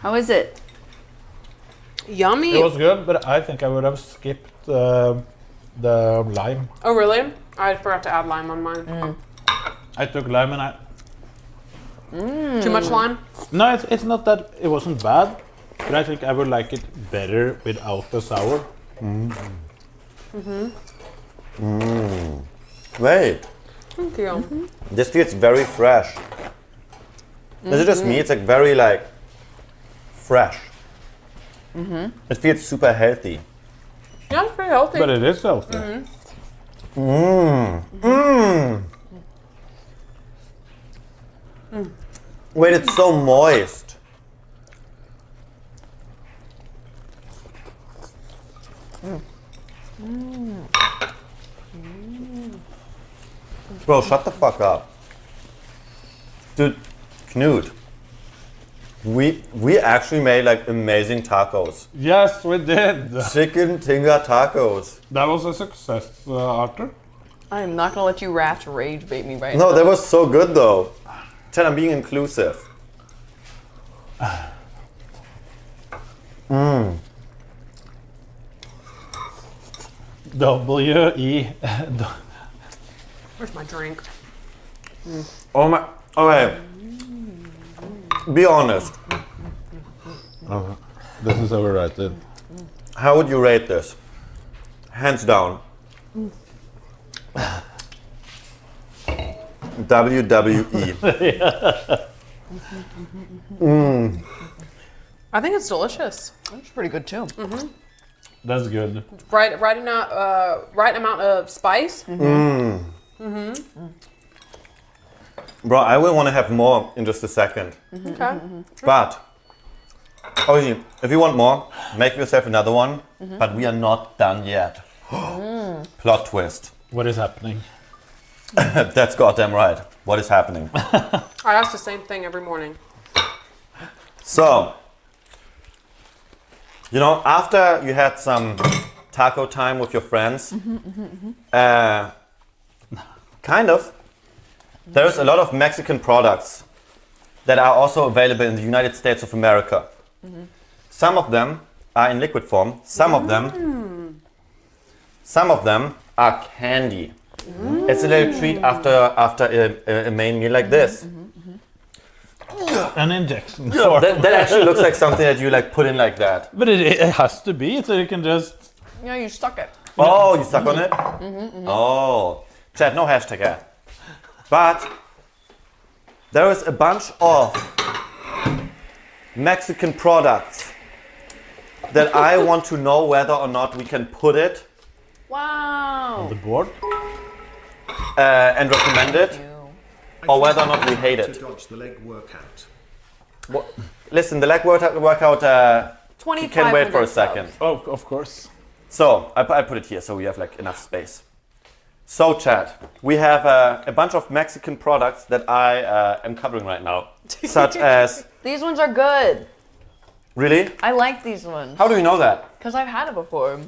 How is it? Yummy. It was good, but I think I would have skipped the lime. Oh, really? I forgot to add lime on mine. I took lime and I... Too much lime? No, it's not that it wasn't bad, but I think I would like it better without the sour. Wait, Thank you. this feels very fresh. Is it just me? It's like very like fresh. It feels super healthy. Yeah, it's pretty healthy. But it is healthy. Wait, it's so moist. Bro, shut the fuck up. Dude, Knut, we actually made like amazing tacos. Yes, we did. Chicken tinga tacos. That was a success, Arthur. I am not gonna let you rage bait me right now. No, that was so good though. Chad, I'm being inclusive. W-E. Where's my drink? Oh my, okay. Be honest. This is overrated. How would you rate this? Hands down. WWE. I think it's delicious. It's pretty good too. That's good. Right amount of spice. Bro, I will want to have more in just a second. Okay. But, obviously, if you want more, make yourself another one. But we are not done yet. Plot twist. What is happening? That's goddamn right. What is happening? I ask the same thing every morning. So, you know, after you had some taco time with your friends, kind of, there's a lot of Mexican products that are also available in the United States of America. Some of them are in liquid form, some of them are candy. It's a little treat after a main meal like this. An injection. That actually looks like something that you like put in like that. But it has to be, so you can just... Yeah, you stuck it. Oh, you stuck on it? Oh, Chad, no hashtag ad. But there is a bunch of Mexican products that I want to know whether or not we can put it Wow. The board? and recommend it, or whether or not we hate To it. dodge the leg workout. Listen, the leg workout 25 can wait for a second. Oh, of course. So I put it here so we have like enough space. So Chad, we have a bunch of Mexican products that I am covering right now, such as... These ones are good. Really? I like these ones. How do you know that? Because I've had it before.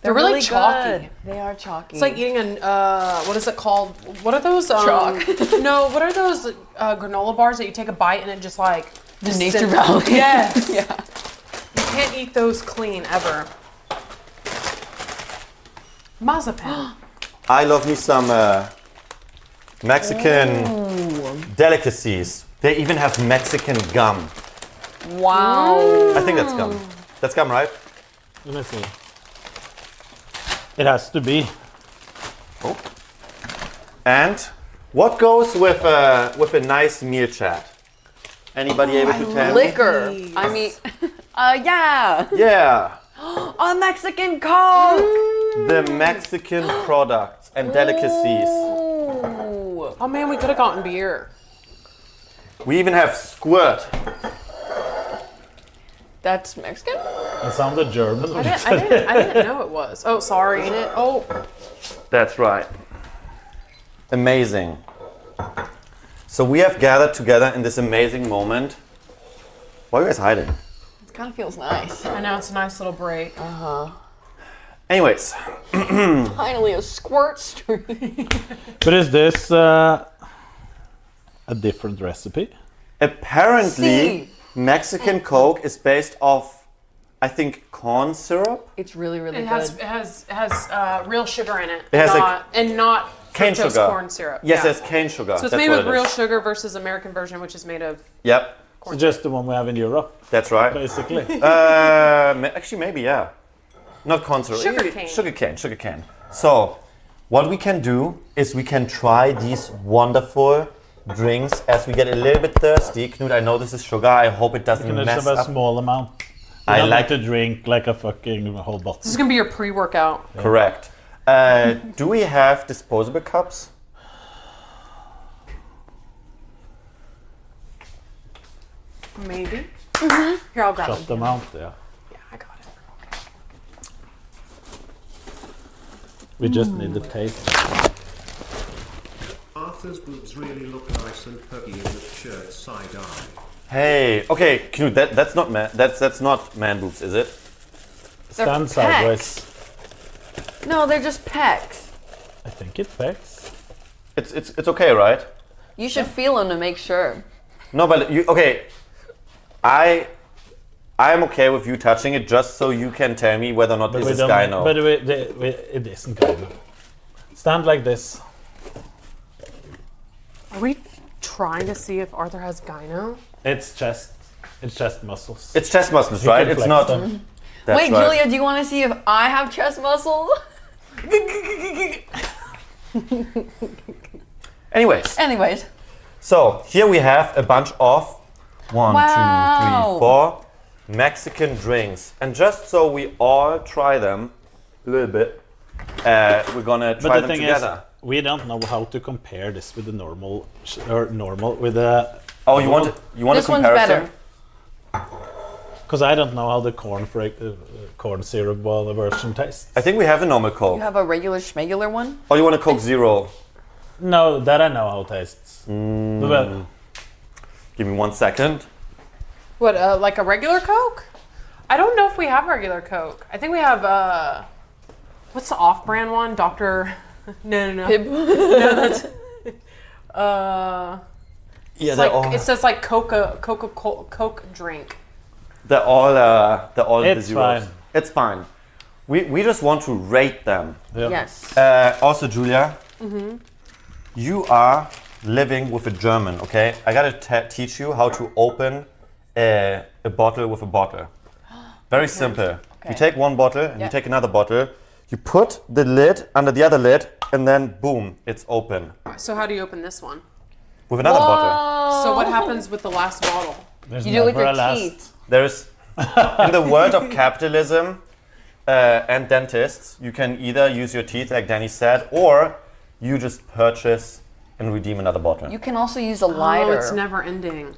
They're really chalky. Good. They are chalky. It's like eating what is it called? What are those? Chalk. No, what are those granola bars that you take a bite and it just like the Nature Valley. Yes. Yeah. You can't eat those clean ever. Mazapan. I love me some Mexican delicacies. They even have Mexican gum. Wow. I think that's gum. That's gum, right? Let me see. It has to be. Oh. And what goes with a nice meal, Chat? Anybody able to tell me? Liquor. I mean, yeah. Yeah, A Mexican Coke. the Mexican products and delicacies. Ooh. Oh man, we could have gotten beer. We even have squirt. That's Mexican? It sounded German. I didn't know it was. Oh, sorry. Oh, That's right. Amazing. So we have gathered together in this amazing moment. Why are you guys hiding? It kind of feels nice. I know it's a nice little break. Anyways, Finally, a squirt stream. But is this a different recipe? apparently, Mexican Coke is based off, I think, corn syrup. It's really, really It good. has real sugar in it. It has not cane fructose sugar. corn syrup. Yes, yeah. it's cane sugar. So it's That's made what with it real is. sugar versus American version, which is made of Yep, So just the one we have in Europe, that's right. basically. Actually, maybe, yeah. Not corn syrup. Sugar cane. Sugar cane. So, what we can do is we can try these wonderful drinks as we get a little bit thirsty. Knut, I know this is sugar. I hope it doesn't You can mess just have a up. small amount. You I don't like need to drink like a fucking whole bottle. This is gonna be your pre-workout. Correct. Do we have disposable cups? Maybe. Here, I'll grab Shut them. them out, yeah. Yeah, I got it. We just need the taste. Arthur's boobs really look nice and perky in the shirt side eye. Hey, okay, Knut, that's not man boobs, is it? They're Stand sideways. pecs. No, they're just pecs. I think it packs. It's okay, right? You should feel them to make sure. No, but you okay? I am okay with you touching it just so you can tell me whether or not this is gyno. But it isn't gyno. Stand like this. Are we trying to see if Arthur has gyno? It's chest. It's chest muscles. It's chest muscles, You right? can It's flex not. them. That's Wait, right. Julia, do you want to see if I have chest muscles? Anyways, Anyways. so here we have a bunch of 1, 2, Wow. 3, 4 Mexican drinks, and just so we all try them a little bit, we're gonna try But the them thing together. is, we don't know how to compare this with the normal with the. Oh, you want a This one's comparison? better. Because I don't know how the corn syrup version tastes. I think we have a normal Coke. You have a regular schmegular one? Or you want a Coke Zero? No, that I know how it tastes. But Give me 1 second. What, like a regular Coke? I don't know if we have regular Coke. I think we have, what's the off-brand one? Dr. No. Pib. Yeah, It's like, it says like Coke drink. they're all It's the zeros. fine. It's fine. We just want to rate them. yeah. Yes. Also, Julia, you are living with a German, okay? I gotta teach you how to open a bottle with a bottle. Very simple. You take one bottle and you Yep. take another bottle. You put the lid under the other lid, and then boom, it's open So how do you open this one? with another bottle. So what happens with the last bottle? There's You do it with never your a last. teeth. There's in the world of capitalism and dentists, you can either use your teeth, like Danny said, or you just purchase and redeem another bottle. You can also use a lighter. Oh, it's never ending.